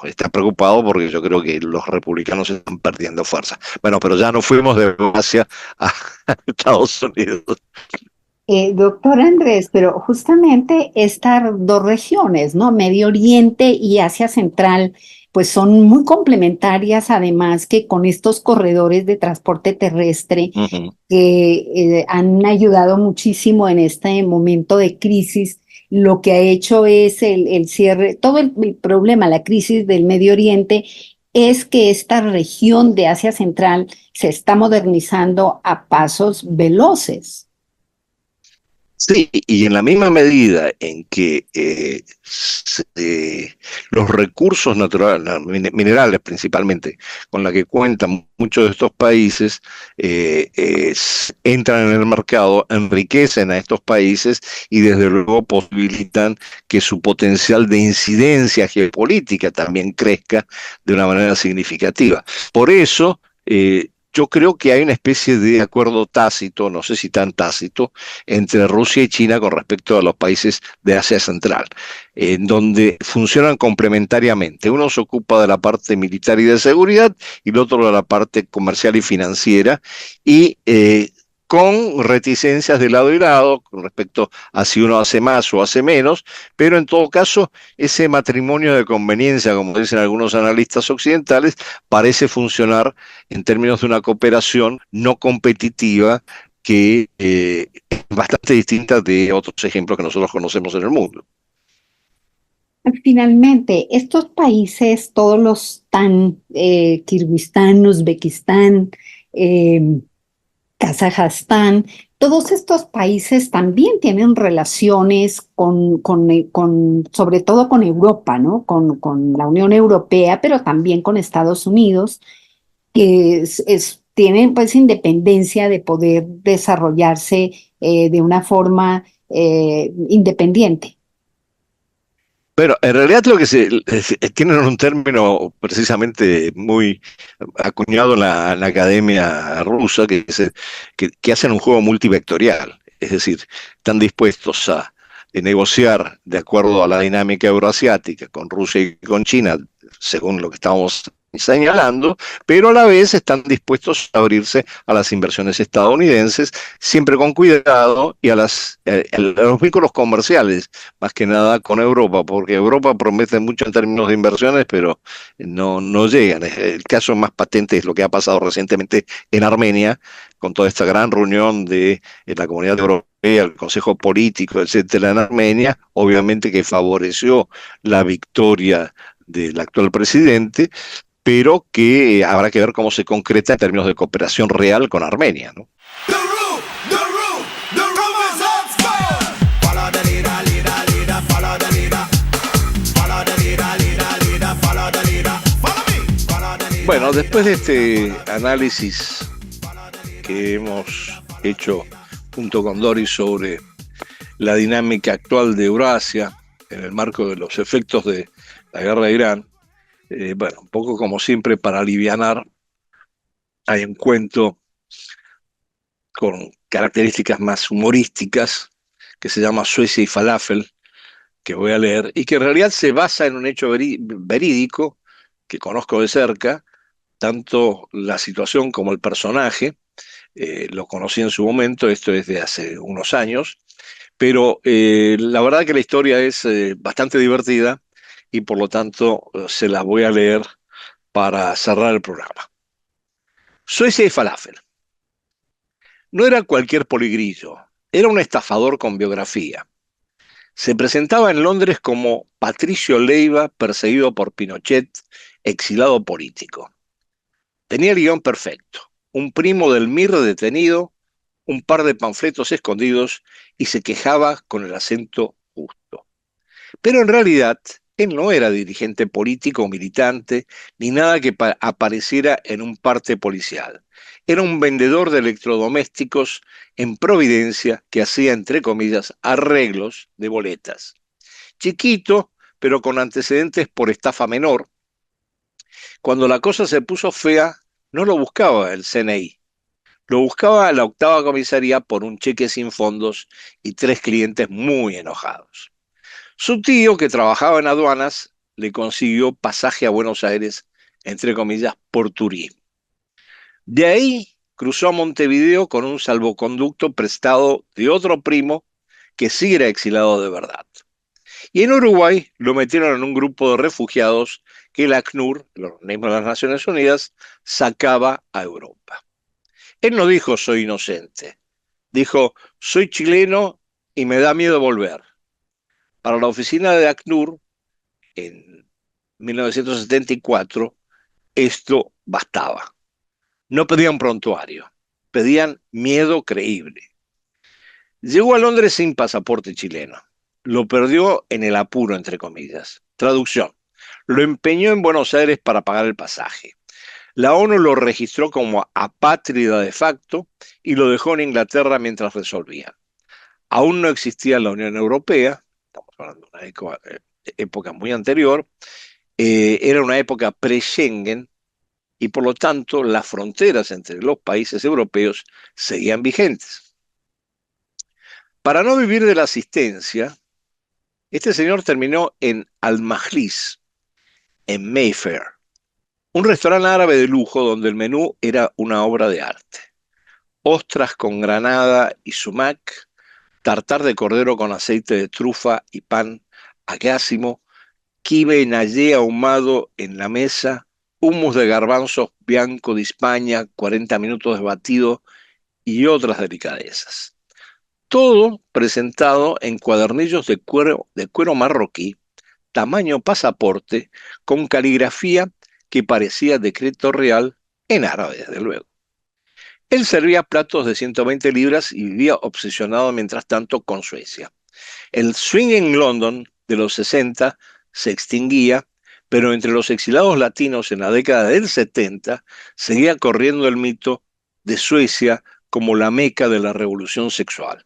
S1: porque yo creo que los republicanos están perdiendo fuerza. Bueno, pero ya no fuimos de Asia a Estados Unidos.
S4: Doctor Andrés, pero justamente estas dos regiones, ¿no? Medio Oriente y Asia Central, pues son muy complementarias, además que con estos corredores de transporte terrestre que han ayudado muchísimo en este momento de crisis. Lo que ha hecho es el cierre, todo el problema, la crisis del Medio Oriente, es que esta región de Asia Central se está modernizando a pasos veloces.
S1: Sí, y en la misma medida en que los recursos naturales, minerales principalmente, con la que cuentan muchos de estos países, entran en el mercado, enriquecen a estos países, y desde luego posibilitan que su potencial de incidencia geopolítica también crezca de una manera significativa. Por eso, yo creo que hay una especie de acuerdo tácito, no sé si tan tácito, entre Rusia y China con respecto a los países de Asia Central, en donde funcionan complementariamente. Uno se ocupa de la parte militar y de seguridad, y el otro de la parte comercial y financiera, y con reticencias de lado y lado con respecto a si uno hace más o hace menos, pero en todo caso ese matrimonio de conveniencia, como dicen algunos analistas occidentales, parece funcionar en términos de una cooperación no competitiva que es bastante distinta de otros ejemplos que nosotros conocemos en el mundo.
S4: Finalmente, estos países, todos los Kirguistán, Uzbekistán, Kazajstán, todos estos países también tienen relaciones sobre todo con Europa, ¿no? Con la Unión Europea, pero también con Estados Unidos, que tienen pues independencia de poder desarrollarse de una forma independiente.
S1: Pero en realidad lo que tienen un término precisamente muy acuñado en la academia rusa, que hacen un juego multivectorial. Es decir, están dispuestos a negociar de acuerdo a la dinámica euroasiática con Rusia y con China, según lo que estamos señalando, pero a la vez están dispuestos a abrirse a las inversiones estadounidenses, siempre con cuidado, y a los vínculos comerciales, más que nada con Europa, porque Europa promete mucho en términos de inversiones, pero no llegan. El caso más patente es lo que ha pasado recientemente en Armenia, con toda esta gran reunión de la Comunidad Europea, el Consejo Político, etcétera, en Armenia, obviamente que favoreció la victoria del actual presidente, pero que habrá que ver cómo se concreta en términos de cooperación real con Armenia, ¿no?
S5: Follow the leader,
S1: Bueno, después de este análisis que hemos hecho junto con Doris sobre la dinámica actual de Eurasia en el marco de los efectos de la guerra de Irán, bueno, un poco como siempre para alivianar, hay un cuento con características más humorísticas que se llama Suecia y Falafel, que voy a leer, y que en realidad se basa en un hecho verídico que conozco de cerca, tanto la situación como el personaje. Lo conocí en su momento, esto es de hace unos años, pero la verdad que la historia es bastante divertida y por lo tanto se las voy a leer para cerrar el programa. Suecia y Falafel. No era cualquier poligrillo, era un estafador con biografía. Se presentaba en Londres como Patricio Leiva, perseguido por Pinochet, exilado político. Tenía el guión perfecto. Un primo del MIR detenido, un par de panfletos escondidos y se quejaba con el acento justo. Pero en realidad, él no era dirigente político o militante, ni nada que apareciera en un parte policial. Era un vendedor de electrodomésticos en Providencia que hacía, entre comillas, arreglos de boletas. Chiquito, pero con antecedentes por estafa menor. Cuando la cosa se puso fea, no lo buscaba el CNI. Lo buscaba la octava comisaría por un cheque sin fondos y 3 clientes muy enojados. Su tío, que trabajaba en aduanas, le consiguió pasaje a Buenos Aires, entre comillas, por turismo. De ahí cruzó a Montevideo con un salvoconducto prestado de otro primo que sí era exilado de verdad. Y en Uruguay lo metieron en un grupo de refugiados que el ACNUR, el organismo de las Naciones Unidas, sacaba a Europa. Él no dijo soy inocente, dijo soy chileno y me da miedo volver. Para la oficina de ACNUR, en 1974, esto bastaba. No pedían prontuario, pedían miedo creíble. Llegó a Londres sin pasaporte chileno. Lo perdió en el apuro, entre comillas. Traducción. Lo empeñó en Buenos Aires para pagar el pasaje. La ONU lo registró como apátrida de facto y lo dejó en Inglaterra mientras resolvía. Aún no existía la Unión Europea, estamos hablando de una época muy anterior, era una época pre-Schengen y por lo tanto las fronteras entre los países europeos seguían vigentes. Para no vivir de la asistencia, este señor terminó en Al-Majlis, en Mayfair, un restaurante árabe de lujo donde el menú era una obra de arte. Ostras con granada y sumac, tartar de cordero con aceite de trufa y pan agásimo, quibe nayé ahumado en la mesa, hummus de garbanzos bianco de España, 40 minutos de batido y otras delicadezas. Todo presentado en cuadernillos de cuero marroquí, tamaño pasaporte, con caligrafía que parecía decreto real, en árabe, desde luego. Él servía platos de 120 libras y vivía obsesionado mientras tanto con Suecia. El swing en London de los 60 se extinguía, pero entre los exilados latinos en la década del 70 seguía corriendo el mito de Suecia como la meca de la revolución sexual.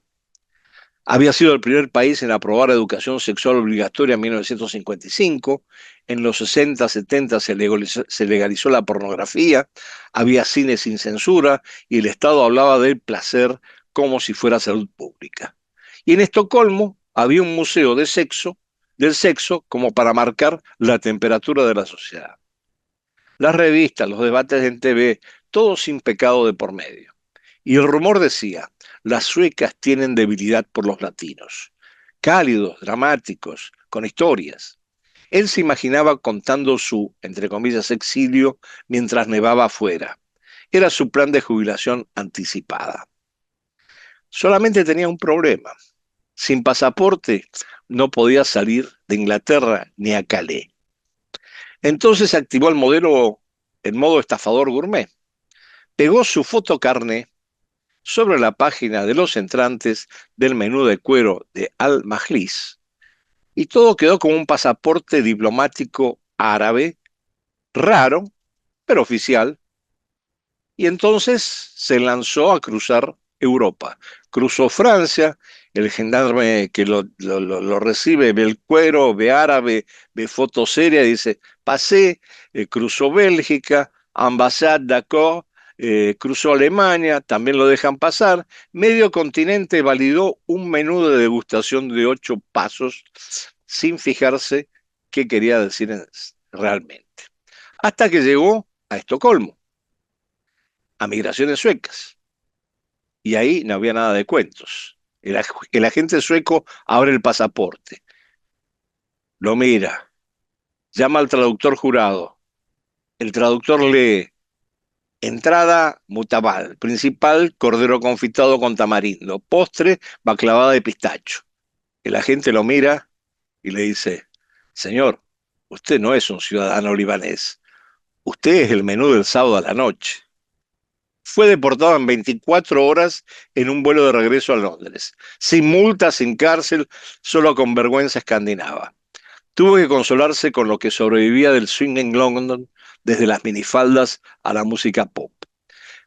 S1: Había sido el primer país en aprobar educación sexual obligatoria en 1955. En los 60, 70 se legalizó la pornografía, había cine sin censura y el Estado hablaba del placer como si fuera salud pública. Y en Estocolmo había un museo del sexo como para marcar la temperatura de la sociedad. Las revistas, los debates en TV, todo sin pecado de por medio. Y el rumor decía, las suecas tienen debilidad por los latinos. Cálidos, dramáticos, con historias. Él se imaginaba contando su, entre comillas, exilio mientras nevaba afuera. Era su plan de jubilación anticipada. Solamente tenía un problema. Sin pasaporte no podía salir de Inglaterra ni a Calais. Entonces activó el modo estafador gourmet. Pegó su fotocarné sobre la página de los entrantes del menú de cuero de Al-Majlis y todo quedó como un pasaporte diplomático árabe raro pero oficial, y entonces se lanzó a cruzar Europa. Cruzó Francia, el gendarme que lo recibe ve el cuero, ve árabe, ve foto seria, dice, pasé, cruzó Bélgica, ambassade d'accord, cruzó Alemania, también lo dejan pasar. Medio continente validó un menú de degustación de 8 pasos sin fijarse qué quería decir realmente. Hasta que llegó a Estocolmo, a migraciones suecas. Y ahí no había nada de cuentos. El agente sueco abre el pasaporte, lo mira, llama al traductor jurado. El traductor lee: entrada, mutabal. Principal, cordero confitado con tamarindo. Postre, baklava de pistacho. El agente lo mira y le dice: señor, usted no es un ciudadano libanés. Usted es el menú del sábado a la noche. Fue deportado en 24 horas en un vuelo de regreso a Londres, sin multa, sin cárcel, solo con vergüenza escandinava. Tuvo que consolarse con lo que sobrevivía del swing en London, desde las minifaldas a la música pop.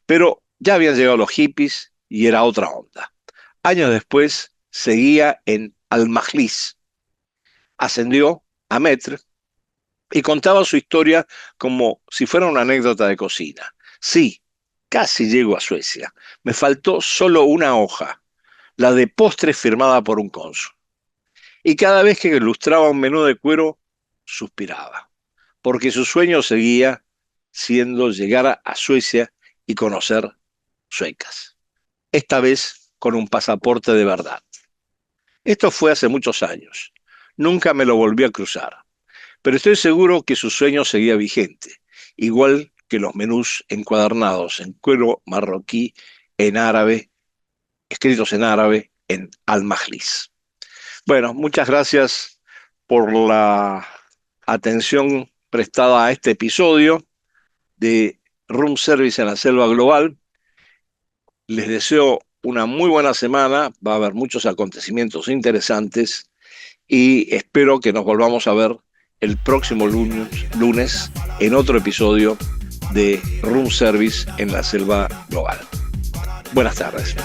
S1: Pero ya habían llegado los hippies y era otra onda. Años después seguía en Al-Majlis. Ascendió a maître y contaba su historia como si fuera una anécdota de cocina. Sí, casi llego a Suecia. Me faltó solo una hoja, la de postre firmada por un cónsul. Y cada vez que ilustraba un menú de cuero, suspiraba, porque su sueño seguía siendo llegar a Suecia y conocer suecas. Esta vez con un pasaporte de verdad. Esto fue hace muchos años. Nunca me lo volví a cruzar. Pero estoy seguro que su sueño seguía vigente, igual que los menús encuadernados en cuero marroquí, en árabe, escritos en árabe, en Al-Majlis. Bueno, muchas gracias por la atención prestada a este episodio de Room Service en la Selva Global. Les deseo una muy buena semana, va a haber muchos acontecimientos interesantes y espero que nos volvamos a ver el próximo lunes en otro episodio de Room Service en la Selva Global. Buenas tardes.